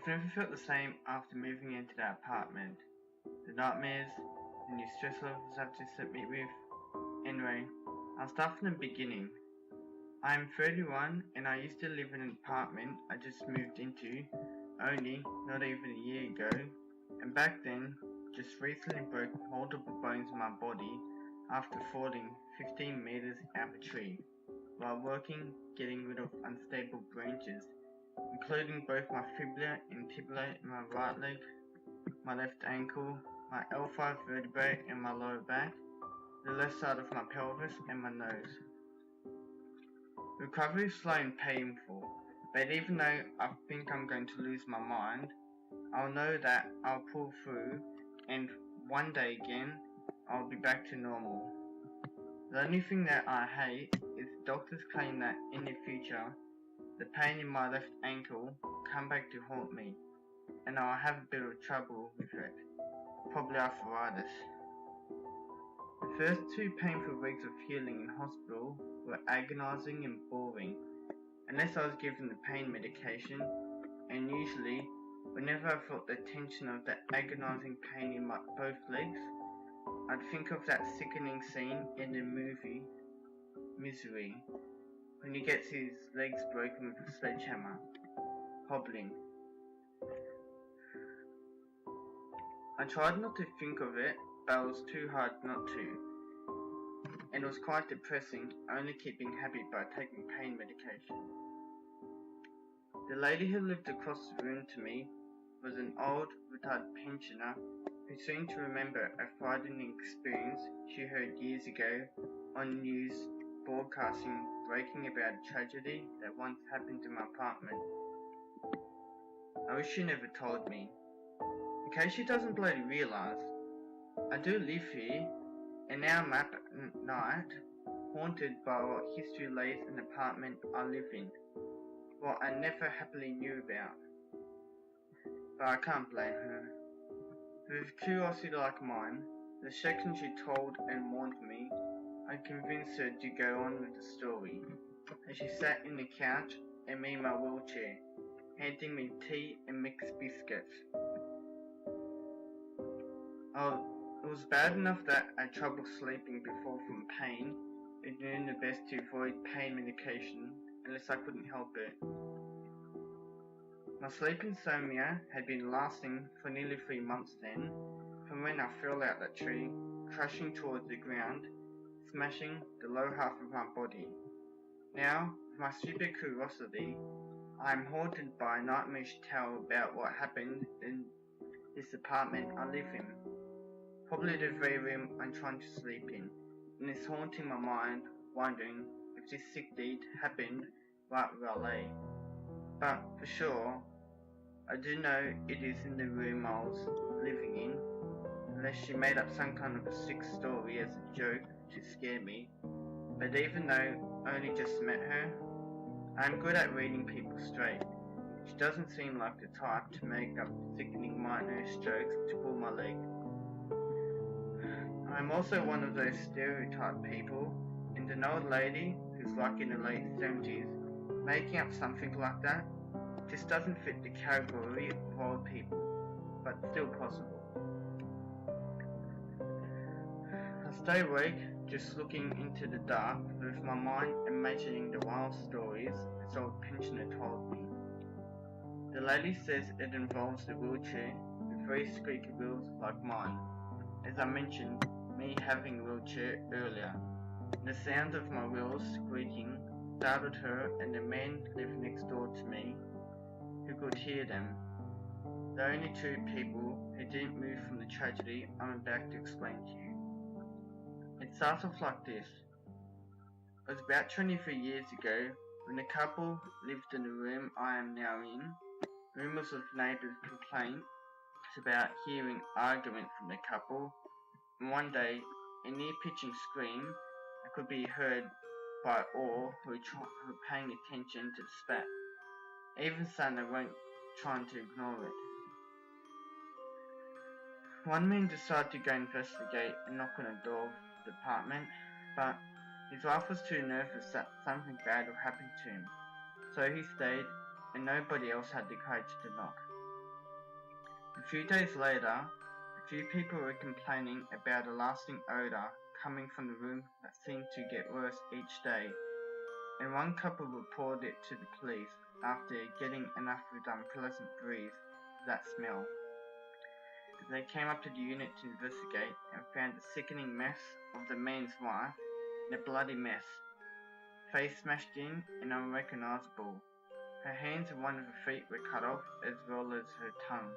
I've never felt the same after moving into that apartment. The nightmares, the new stress levels I've just hit me with. Anyway, I'll start from the beginning. I am 31 and I used to live in an apartment I just moved into only not even a year ago, and back then just recently broke multiple bones in my body after falling 15 meters out of a tree while working getting rid of unstable branches, including both my fibula and tibia in my right leg, my left ankle, my L5 vertebrae and my lower back, the left side of my pelvis and my nose. Recovery is slow and painful, but even though I think I'm going to lose my mind, I'll know that I'll pull through and one day again I'll be back to normal. The only thing that I hate is doctors claim that in the future the pain in my left ankle will come back to haunt me and I'll have a bit of trouble with it, probably arthritis. The first 2 painful weeks of healing in hospital were agonizing and boring, unless I was given the pain medication, and usually, whenever I felt the tension of that agonizing pain in my both legs, I'd think of that sickening scene in the movie Misery, when he gets his legs broken with a sledgehammer, hobbling. I tried not to think of it, but it was too hard not to, and it was quite depressing, only keeping happy by taking pain medication. The lady who lived across the room to me was an old, retired pensioner who seemed to remember a frightening experience she heard years ago on news broadcasting breaking about a tragedy that once happened in my apartment. I wish she never told me. In case she doesn't bloody realise, I do live here, and now I'm up at night, haunted by what history lays in the apartment I live in, what I never happily knew about. But I can't blame her. With curiosity like mine, the second she told and warned me, I convinced her to go on with the story, as she sat in the couch and me in my wheelchair, handing me tea and mixed biscuits. It was bad enough that I had trouble sleeping before from pain, and doing the best to avoid pain medication unless I couldn't help it. My sleep insomnia had been lasting for nearly 3 months then, from when I fell out that tree, crashing towards the ground, smashing the low half of my body. Now, with my stupid curiosity, I am haunted by a nightmarish tale about what happened in this apartment I live in. Probably the very room I'm trying to sleep in, and it's haunting my mind, wondering if this sick deed happened right where I lay. But for sure, I do know it is in the room I was living in, unless she made up some kind of a sick story as a joke to scare me. But even though I only just met her, I am good at reading people straight. She doesn't seem like the type to make up sickening mindless jokes to pull my leg. I'm also one of those stereotype people, and an old lady who's like in her late 70s, making up something like that just doesn't fit the category of old people, but still possible. I stay awake, just looking into the dark, with my mind imagining the wild stories this old pensioner told me. The lady says it involves the wheelchair with 3 squeaky wheels like mine. As I mentioned, me having a wheelchair earlier. The sound of my wheels squeaking startled her and the man living next door to me, who could hear them. The only 2 people who didn't move from the tragedy I'm about to explain to you. It starts off like this. It was about 23 years ago when a couple lived in the room I am now in. Rumours of neighbours' complaints about hearing argument from the couple, and one day a near-pitching scream that could be heard by all who were paying attention to the spat. Even so, they weren't trying to ignore it. One man decided to go investigate and knock on the door of the apartment, but his wife was too nervous that something bad would happen to him, so he stayed and nobody else had the courage to knock. A few days later, a few people were complaining about a lasting odour coming from the room that seemed to get worse each day, and one couple reported it to the police after getting enough of the unpleasant breeze of that smell. They came up to the unit to investigate and found the sickening mess of the man's wife in a bloody mess, face smashed in and unrecognisable. Her hands and one of her feet were cut off, as well as her tongue.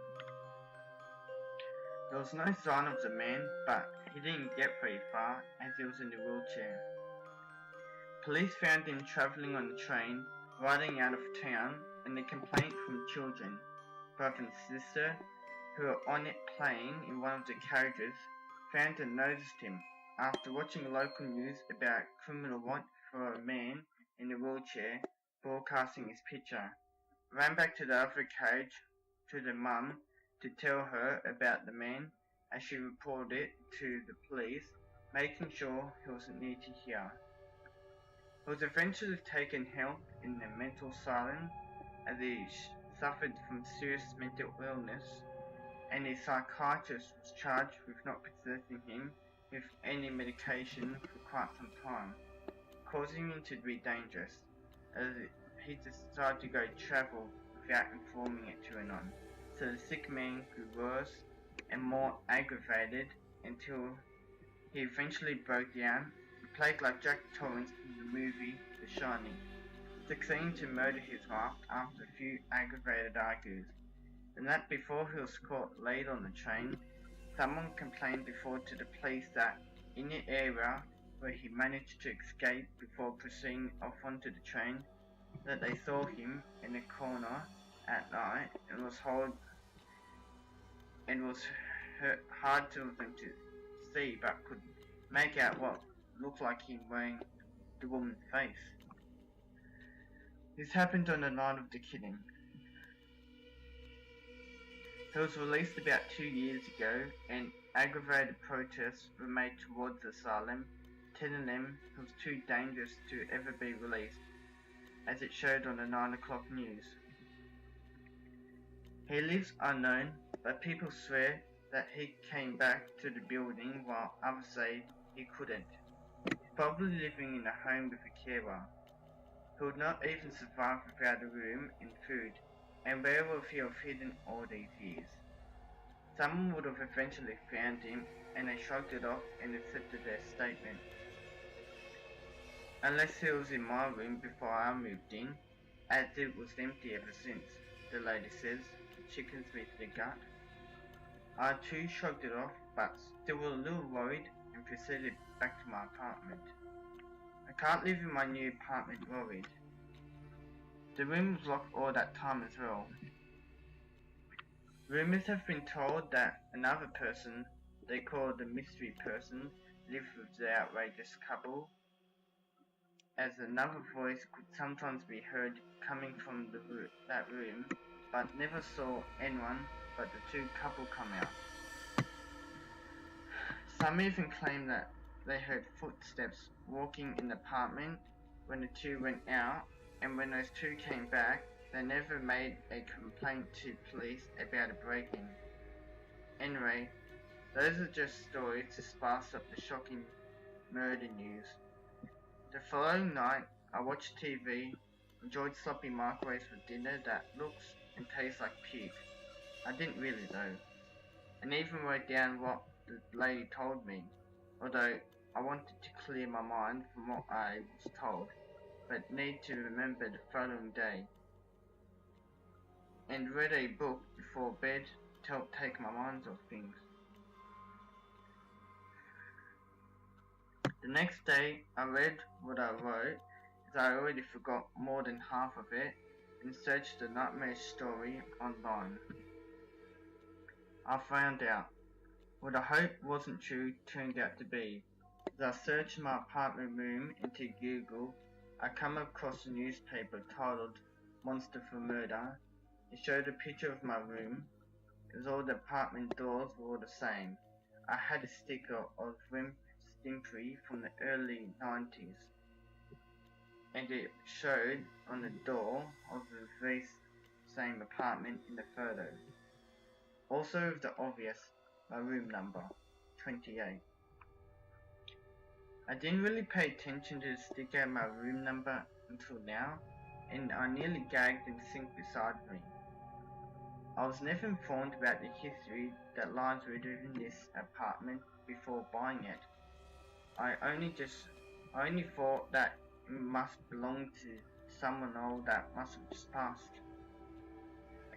There was no sign of the man, but he didn't get very far as he was in a wheelchair. Police found him travelling on the train, riding out of town, and a complaint from children, brother and sister, who were on it playing in one of the carriages, found and noticed him. After watching local news about criminal watch for a man in a wheelchair broadcasting his picture, ran back to the other carriage to the mum to tell her about the man as she reported it to the police, making sure he wasn't near to hear. He was eventually taken help in a mental asylum as he suffered from serious mental illness, and his psychiatrist was charged with not possessing him with any medication for quite some time, causing him to be dangerous, as he decided to go travel without informing it to anyone. So the sick man grew worse and more aggravated until he eventually broke down, played like Jack Torrance in the movie The Shining, succeeding to murder his wife after a few aggravated argues. And that before he was caught late on the train, someone complained before to the police that in the area where he managed to escape before proceeding off onto the train, that they saw him in a corner at night and was hard to them to see, but could make out what looked like him wearing the woman's face. This happened on the night of the killing. He was released about 2 years ago, and aggravated protests were made towards the asylum, telling them he was too dangerous to ever be released, as it showed on the 9 o'clock news. He lives unknown, but people swear that he came back to the building while others say he couldn't. He's probably living in a home with a carer. He would not even survive without a room and food, and where would he have hidden all these years? Someone would have eventually found him, and they shrugged it off and accepted their statement. Unless he was in my room before I moved in, as it was empty ever since, the lady says, chickens me to the gut. I too shrugged it off, but still a little worried, and proceeded back to my apartment. I can't live in my new apartment worried. The room was locked all that time as well. Rumours have been told that another person, they call the mystery person, lived with the outrageous couple, as another voice could sometimes be heard coming from that room, but never saw anyone but the two couple come out. Some even claim that they heard footsteps walking in the apartment when the two went out, and when those two came back, they never made a complaint to police about a break-in. Anyway, those are just stories to spice up the shocking murder news. The following night, I watched TV, enjoyed sloppy microwaves for dinner that looks and tastes like puke. I didn't really though, and even wrote down what the lady told me, although I wanted to clear my mind from what I was told, but need to remember the following day, and read a book before bed to help take my mind off things. The next day, I read what I wrote, as I already forgot more than half of it, and searched the nightmare story online. I found out what I hoped wasn't true turned out to be. As I searched my apartment room into Google, I come across a newspaper titled Monster for Murder. It showed a picture of my room, as all the apartment doors were all the same. I had a sticker of Wimp Stimpy from the early 90s, and it showed on the door of the very same apartment in the photo. Also the obvious, my room number, 28. I didn't really pay attention to the sticker of my room number until now, and I nearly gagged in the sink beside me. I was never informed about the history that lies within this apartment before buying it. I only thought that it must belong to someone old that must have just passed.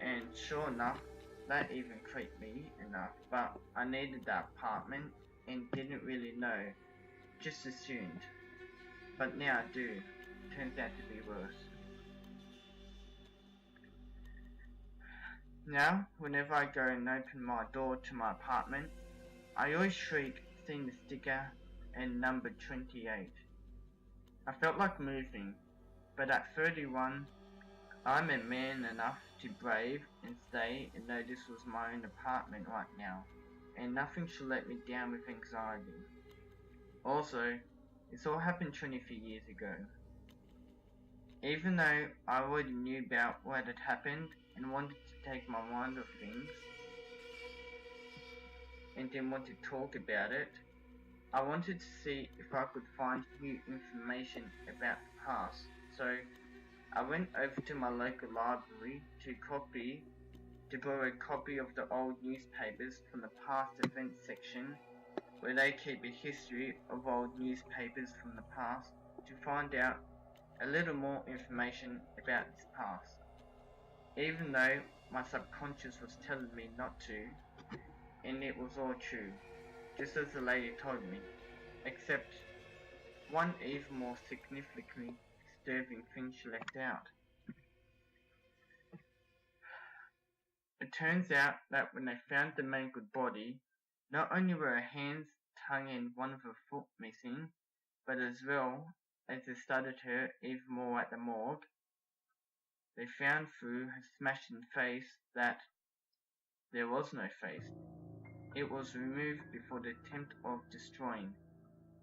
And sure enough, that even creeped me enough, but I needed that apartment and didn't really know, just assumed. But now I do. Turns out to be worse. Now, whenever I go and open my door to my apartment, I always shriek seeing the sticker and number 28. I felt like moving, but at 31, I'm a man enough to brave and stay and know this was my own apartment right now, and nothing should let me down with anxiety. Also, this all happened 23 years ago. Even though I already knew about what had happened and wanted to take my mind off things, and didn't want to talk about it, I wanted to see if I could find new information about the past, so I went over to my local library to borrow a copy of the old newspapers from the past events section, where they keep a history of old newspapers from the past, to find out a little more information about this past. Even though my subconscious was telling me not to, and it was all true, just as the lady told me, except one even more significantly disturbing thing she left out. It turns out that when they found the mangled body, not only were her hands, tongue and one of her foot missing, but as well as they studied her even more at the morgue, they found through her smashed face that there was no face. It was removed before the attempt of destroying,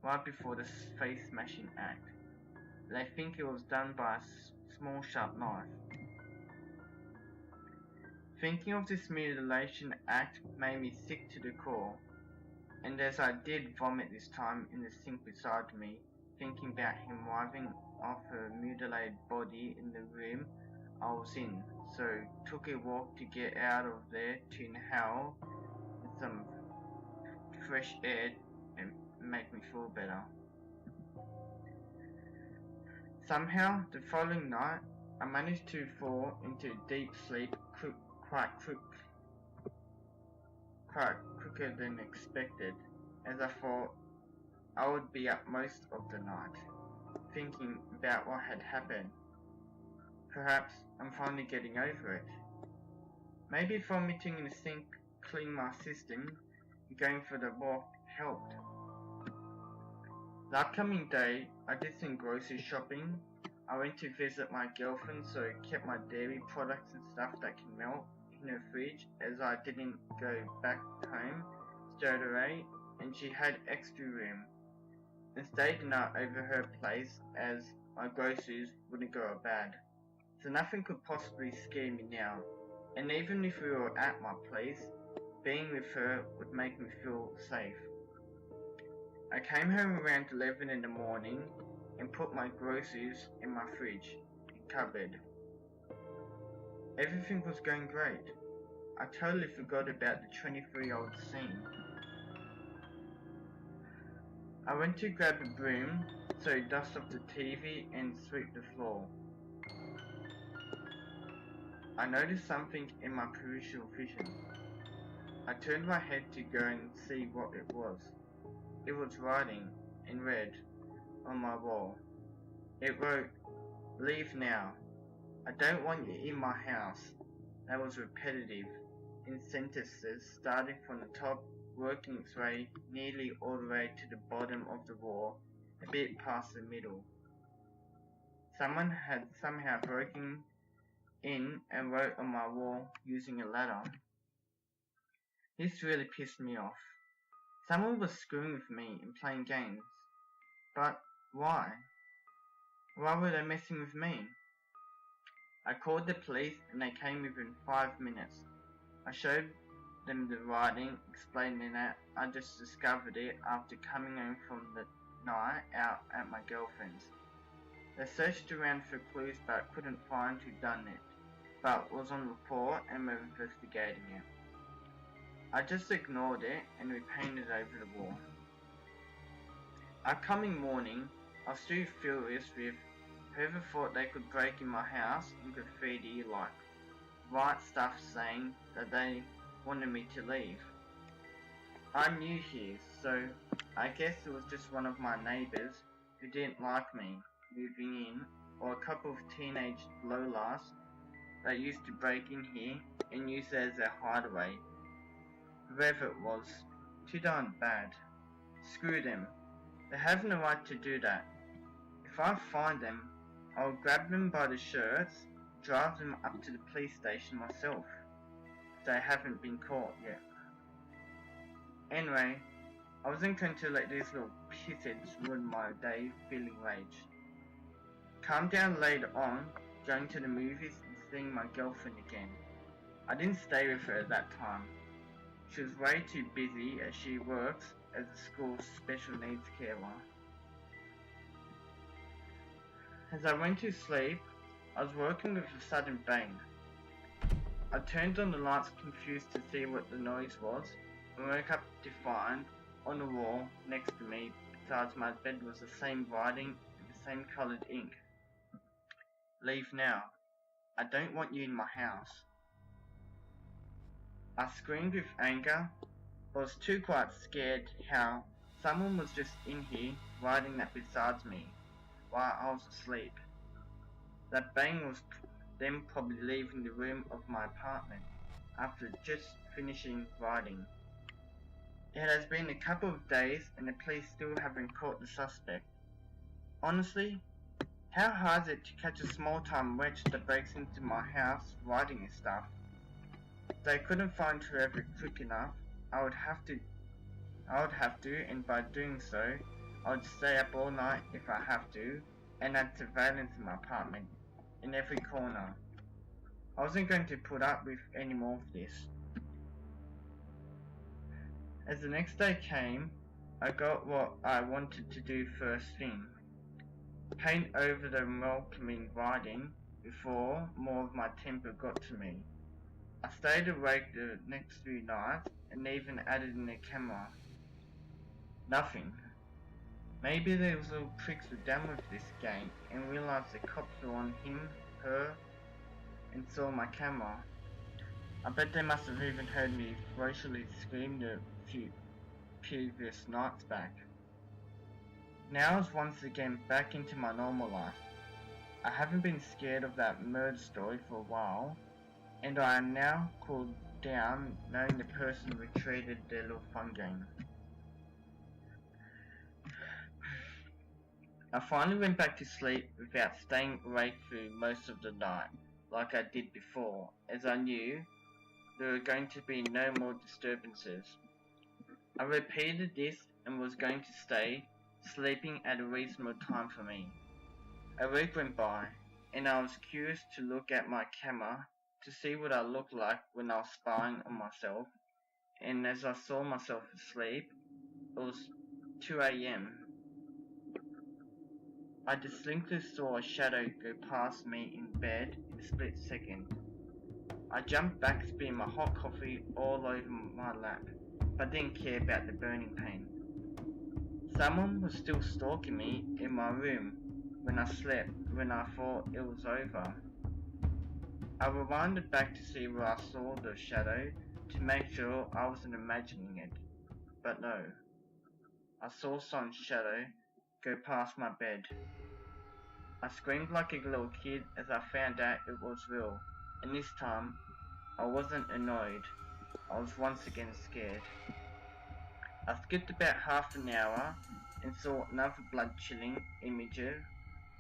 right before the face smashing act. They think it was done by a small sharp knife. Thinking of this mutilation act made me sick to the core, and as I did vomit this time in the sink beside me, thinking about him wiping off her mutilated body in the room I was in, so took a walk to get out of there to inhale some fresh air and make me feel better. Somehow, the following night, I managed to fall into deep sleep quite quicker than expected, as I thought I would be up most of the night, thinking about what had happened. Perhaps I'm finally getting over it. Maybe vomiting in the sink cleaned my system and going for the walk helped. The upcoming day, I did some grocery shopping. I went to visit my girlfriend, so I kept my dairy products and stuff that can melt in her fridge, as I didn't go back home straight away, and she had extra room, and stayed the night over her place as my groceries wouldn't go bad. So nothing could possibly scare me now, and even if we were at my place, being with her would make me feel safe. I came home around 11 in the morning and put my groceries in my fridge and cupboard. Everything was going great. I totally forgot about the 23-year-old scene. I went to grab a broom so I dust off the TV and sweep the floor. I noticed something in my peripheral vision. I turned my head to go and see what it was. It was writing in red on my wall. It wrote, "Leave now. I don't want you in my house." That was repetitive, in sentences starting from the top, working its way nearly all the way to the bottom of the wall, a bit past the middle. Someone had somehow broken in and wrote on my wall using a ladder. This really pissed me off. Someone was screwing with me and playing games. But why? Why were they messing with me? I called the police and they came within 5 minutes. I showed them the writing, explaining that I just discovered it after coming home from the night out at my girlfriend's. They searched around for clues but couldn't find who'd done it, but was on report and were investigating it. I just ignored it and repainted over the wall. Upcoming morning, I was still furious with whoever thought they could break in my house and graffiti like write stuff saying that they wanted me to leave. I'm new here, so I guess it was just one of my neighbours who didn't like me moving in, or a couple of teenage lowlifes that used to break in here and use it as their hideaway. Whoever it was, too darn bad. Screw them. They have no right to do that. If I find them, I'll grab them by the shirts, drive them up to the police station myself. They haven't been caught yet. Anyway, I wasn't going to let these little pissheads ruin my day feeling rage. Calmed down later on, going to the movies and seeing my girlfriend again. I didn't stay with her at that time. She was way too busy as she works as a school special needs carer. As I went to sleep, I was woken with a sudden bang. I turned on the lights confused to see what the noise was, and woke up to find, on the wall next to me besides my bed was the same writing and the same coloured ink. Leave now. I don't want you in my house. I screamed with anger, but was too quite scared how someone was just in here writing that besides me while I was asleep. That bang was them probably leaving the room of my apartment after just finishing writing. It has been a couple of days and the police still haven't caught the suspect. Honestly, how hard is it to catch a small-time wretch that breaks into my house writing his stuff? If they couldn't find whoever quick enough, I would have to, and by doing so, I would stay up all night if I have to, and add surveillance in my apartment, in every corner. I wasn't going to put up with any more of this. As the next day came, I got what I wanted to do first thing. Paint over the welcoming writing before more of my temper got to me. I stayed awake the next few nights and even added in a camera. Nothing. Maybe those little pricks were done with this game and realized the cops were on him, her, and saw my camera. I bet they must have even heard me ferociously scream a few previous nights back. Now I was once again back into my normal life. I haven't been scared of that murder story for a while, and I am now cooled down knowing the person retreated their little fun game. I finally went back to sleep without staying awake through most of the night, like I did before, as I knew there were going to be no more disturbances. I repeated this and was going to stay sleeping at a reasonable time for me. A week went by, and I was curious to look at my camera to see what I looked like when I was spying on myself, and as I saw myself asleep, it was 2 AM. I distinctly saw a shadow go past me in bed in a split second. I jumped back, spilling my hot coffee all over my lap, but didn't care about the burning pain. Someone was still stalking me in my room when I slept, when I thought it was over. I rewinded back to see where I saw the shadow to make sure I wasn't imagining it, but no. I saw some shadow go past my bed. I screamed like a little kid as I found out it was real, and this time I wasn't annoyed. I was once again scared. I skipped about half an hour and saw another blood-chilling image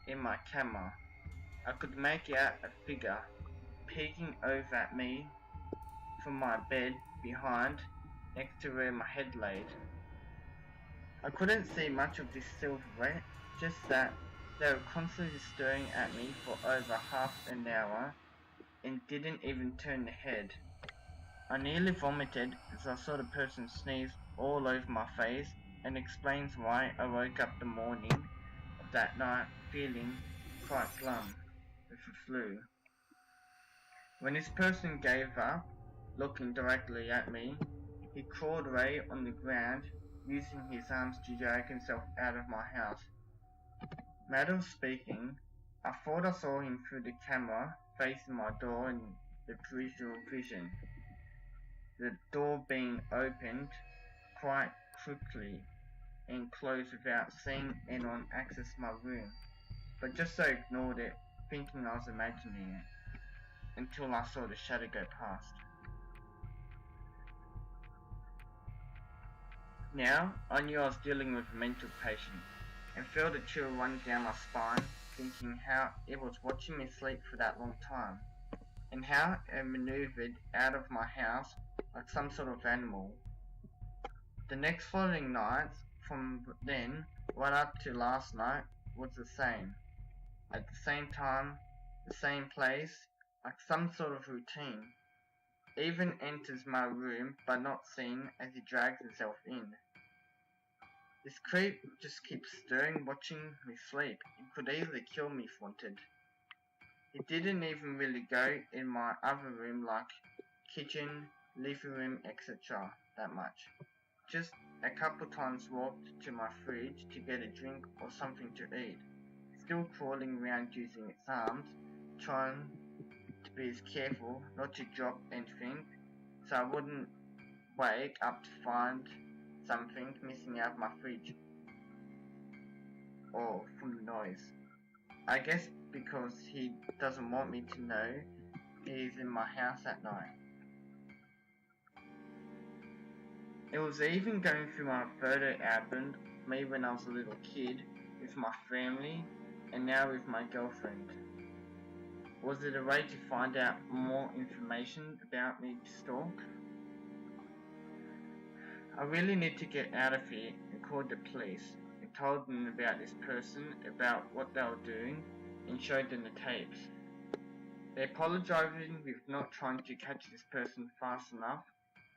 in my camera. I could make out a figure peeking over at me from my bed behind, next to where my head laid. I couldn't see much of this silhouette, just that they were constantly staring at me for over half an hour and didn't even turn their head. I nearly vomited as I saw the person sneeze all over my face, and explains why I woke up the morning of that night feeling quite glum with the flu. When this person gave up, looking directly at me, he crawled away on the ground, using his arms to drag himself out of my house. Matter of speaking, I thought I saw him through the camera facing my door in the visual vision, the door being opened quite quickly and closed without seeing anyone access my room, but just so ignored it, thinking I was imagining it, until I saw the shadow go past. Now, I knew I was dealing with a mental patient, and felt a chill run down my spine, thinking how it was watching me sleep for that long time, and how it maneuvered out of my house like some sort of animal. The next following nights, from then right up to last night, was the same. At the same time, the same place, like some sort of routine. Even enters my room but not seen as he drags himself in. This creep just keeps staring, watching me sleep, and could easily kill me if wanted. He didn't even really go in my other room like kitchen, living room, etc. that much. Just a couple times walked to my fridge to get a drink or something to eat, still crawling around using its arms, trying to be as careful not to drop anything so I wouldn't wake up to find something missing out of my fridge or from the noise. I guess because he doesn't want me to know he's in my house at night. It was even going through my photo album of me when I was a little kid with my family and now with my girlfriend. Was it a way to find out more information about me to stalk? I really need to get out of here and called the police and told them about this person, about what they were doing, and showed them the tapes. They apologized with not trying to catch this person fast enough,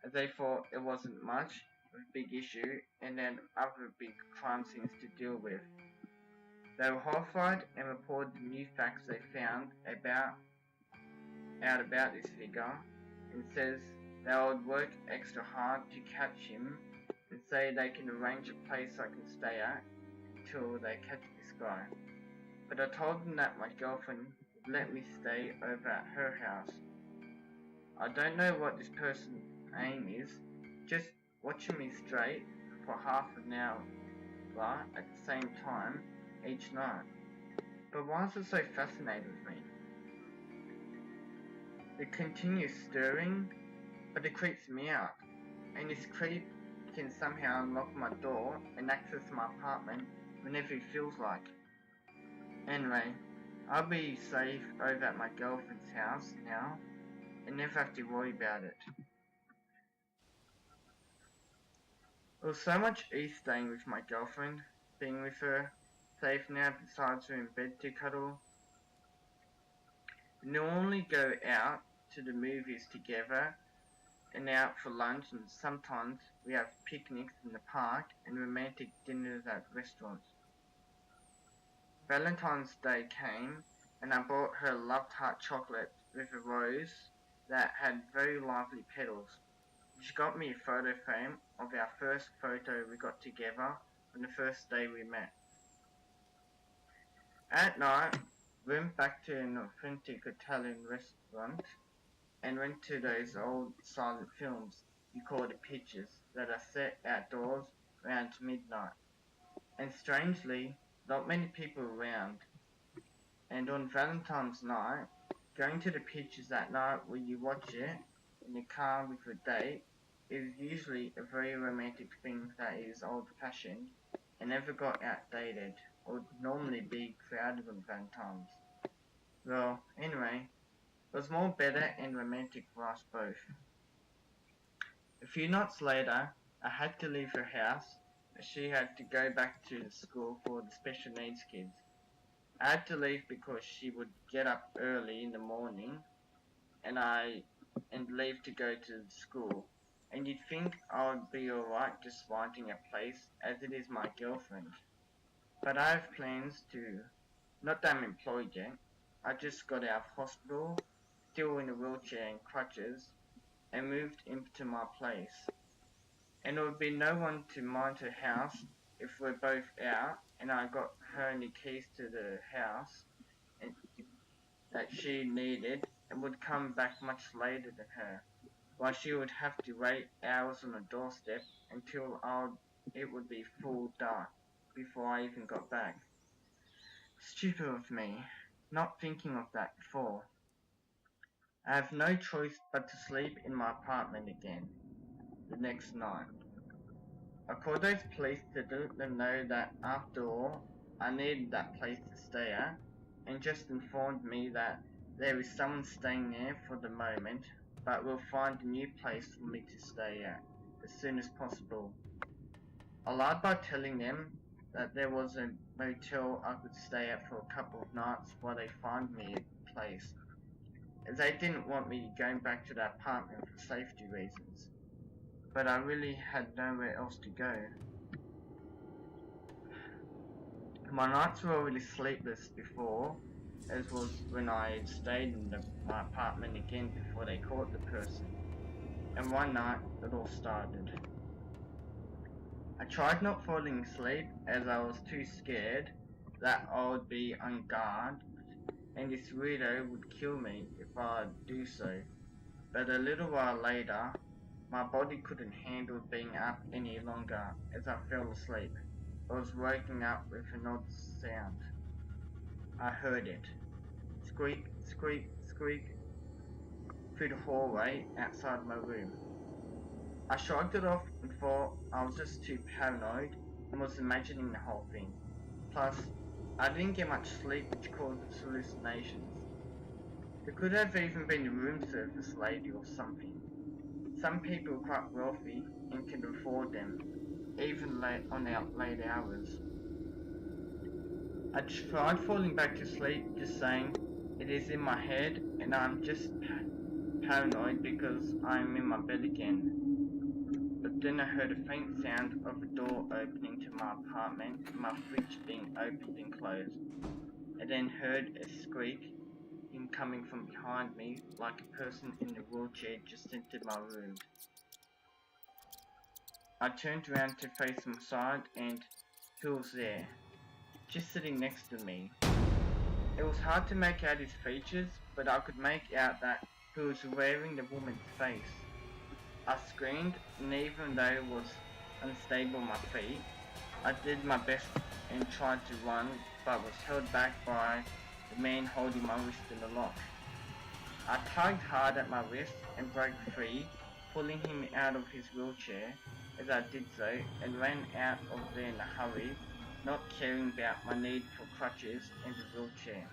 as they thought it wasn't much of a big issue and had other big crime scenes to deal with. They were horrified and reported the new facts they found out about this figure, and says they would work extra hard to catch him, and say they can arrange a place I can stay at till they catch this guy. But I told them that my girlfriend would let me stay over at her house. I don't know what this person's aim is, just watching me straight for half an hour at the same time each night. But why is it so fascinating with me? It continues stirring, but it creeps me out, and this creep can somehow unlock my door and access my apartment whenever he feels like. Anyway, I'll be safe over at my girlfriend's house now and never have to worry about it. It was so much ease staying with my girlfriend, being with her, safe now besides her in bed to cuddle. We normally go out to the movies together and out for lunch, and sometimes we have picnics in the park and romantic dinners at restaurants. Valentine's Day came and I bought her loved heart chocolate with a rose that had very lively petals. She got me a photo frame of our first photo we got together on the first day we met. At night, we went back to an authentic Italian restaurant and went to those old silent films you call the pictures that are set outdoors around midnight. And strangely, not many people around. And on Valentine's night, going to the pictures at night where you watch it in the car with a date is usually a very romantic thing that is old-fashioned and never got outdated or would normally be crowded on Valentine's. Well, anyway, it was more better and romantic for us both. A few nights later, I had to leave her house as she had to go back to the school for the special needs kids. I had to leave because she would get up early in the morning and I and leave to go to school. And you'd think I would be alright just finding a place as it is my girlfriend. But I have plans to. Not that I'm employed yet. I just got out of hospital, still in a wheelchair and crutches, and moved into my place. And there would be no one to mind her house if we're both out, and I got her any keys to the house and that she needed and would come back much later than her, while she would have to wait hours on the doorstep until it would be full dark before I even got back. Stupid of me, not thinking of that before. I have no choice but to sleep in my apartment again the next night. I called those police to let them know that after all, I needed that place to stay at, and just informed me that there is someone staying there for the moment, but will find a new place for me to stay at as soon as possible. I lied by telling them that there was a motel I could stay at for a couple of nights while they find me a place, as they didn't want me going back to that apartment for safety reasons. But I really had nowhere else to go. My nights were already sleepless before, as was when I had stayed in my apartment again before they caught the person. And one night it all started. I tried not falling asleep as I was too scared that I would be on guard and this weirdo would kill me if I do so. But a little while later, my body couldn't handle being up any longer as I fell asleep. I was waking up with an odd sound. I heard it. Squeak, squeak, squeak through the hallway outside my room. I shrugged it off and thought I was just too paranoid and was imagining the whole thing. Plus, I didn't get much sleep which caused hallucinations. There could have even been a room service lady or something. Some people are quite wealthy and can afford them, even late on late hours. I tried falling back to sleep just saying, it is in my head and I'm just paranoid because I'm in my bed again. But then I heard a faint sound of a door opening to my apartment and my fridge being opened and closed. I then heard a squeak coming from behind me like a person in a wheelchair just entered my room. I turned around to face my side and who was there? Just sitting next to me. It was hard to make out his features, but I could make out that he was wearing the woman's face. I screamed, and even though it was unstable on my feet, I did my best and tried to run, but was held back by the man holding my wrist in a lock. I tugged hard at my wrist and broke free, pulling him out of his wheelchair as I did so, and ran out of there in a hurry, not caring about my need for crutches and a wheelchair.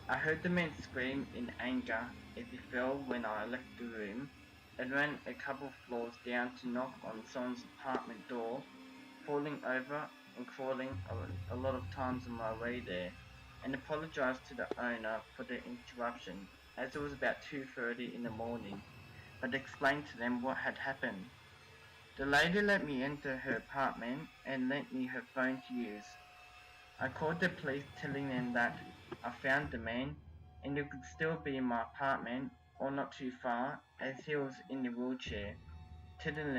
I heard the man scream in anger as he fell when I left the room, and ran a couple floors down to knock on someone's apartment door, falling over and crawling a lot of times on my way there, and apologized to the owner for the interruption, as it was about 2:30 in the morning, but explained to them what had happened. The lady let me enter her apartment and lent me her phone to use. I called the police telling them that I found the man and he could still be in my apartment or not too far as he was in a wheelchair, telling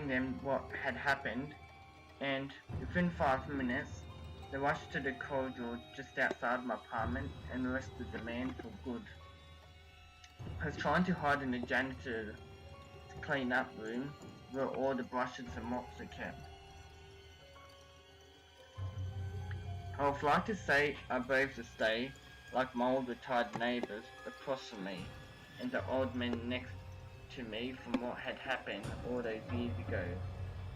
them what had happened, and within 5 minutes they rushed to the corridor just outside my apartment and arrested the man for good. I was trying to hide in the janitor's clean up room where all the brushes and mops are kept. I would like to say I braved the stay like my old retired neighbours across from me and the old man next to me from what had happened all those years ago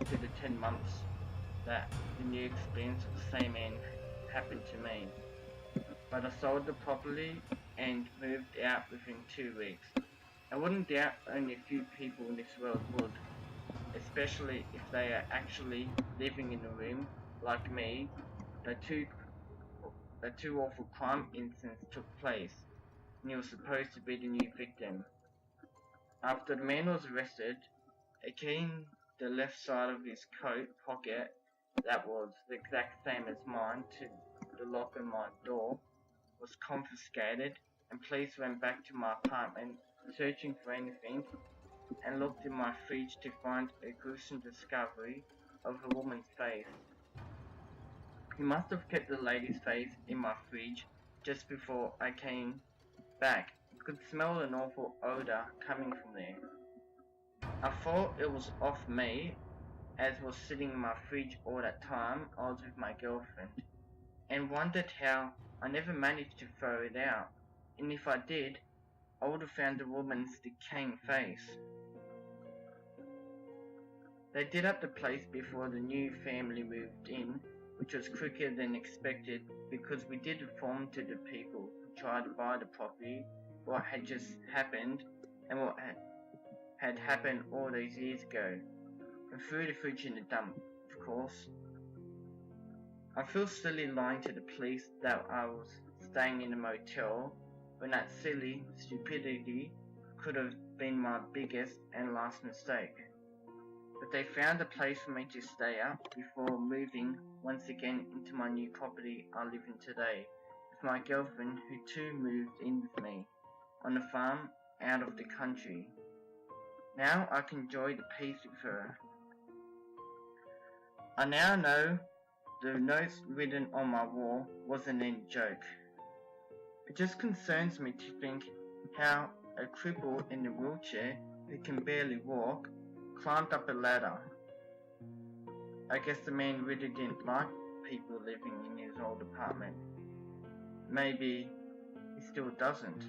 to the 10 months that the new experience of the same man happened to me. But I sold the property and moved out within 2 weeks. I wouldn't doubt only a few people in this world would, especially if they are actually living in a room like me, the two that two awful crime incidents took place, and he was supposed to be the new victim. After the man was arrested, a key in the left side of his coat pocket that was the exact same as mine to the lock on my door was confiscated, and police went back to my apartment searching for anything and looked in my fridge to find a gruesome discovery of a woman's face. He must have kept the lady's face in my fridge just before I came back. I could smell an awful odour coming from there. I thought it was off me, as was sitting in my fridge all that time I was with my girlfriend, and wondered how I never managed to throw it out, and if I did, I would have found the woman's decaying face. They did up the place before the new family moved in, which was quicker than expected because we did inform to the people who tried to buy the property what had just happened and what had happened all those years ago, and threw the fridge in the dump, of course. I feel silly lying to the police that I was staying in a motel when that silly stupidity could have been my biggest and last mistake. But they found a place for me to stay at before moving once again into my new property I live in today, with my girlfriend who too moved in with me, on a farm out of the country. Now I can enjoy the peace with her. I now know the notes written on my wall wasn't any joke. It just concerns me to think how a cripple in a wheelchair who can barely walk climbed up a ladder. I guess the man really didn't like people living in his old apartment. Maybe he still doesn't.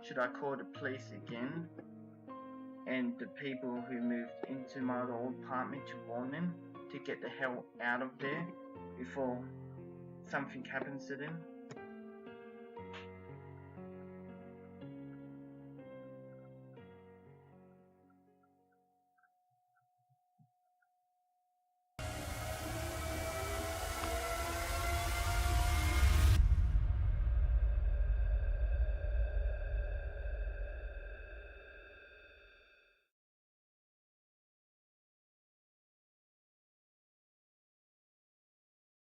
Should I call the police again and the people who moved into my old apartment to warn them to get the hell out of there before something happens to them?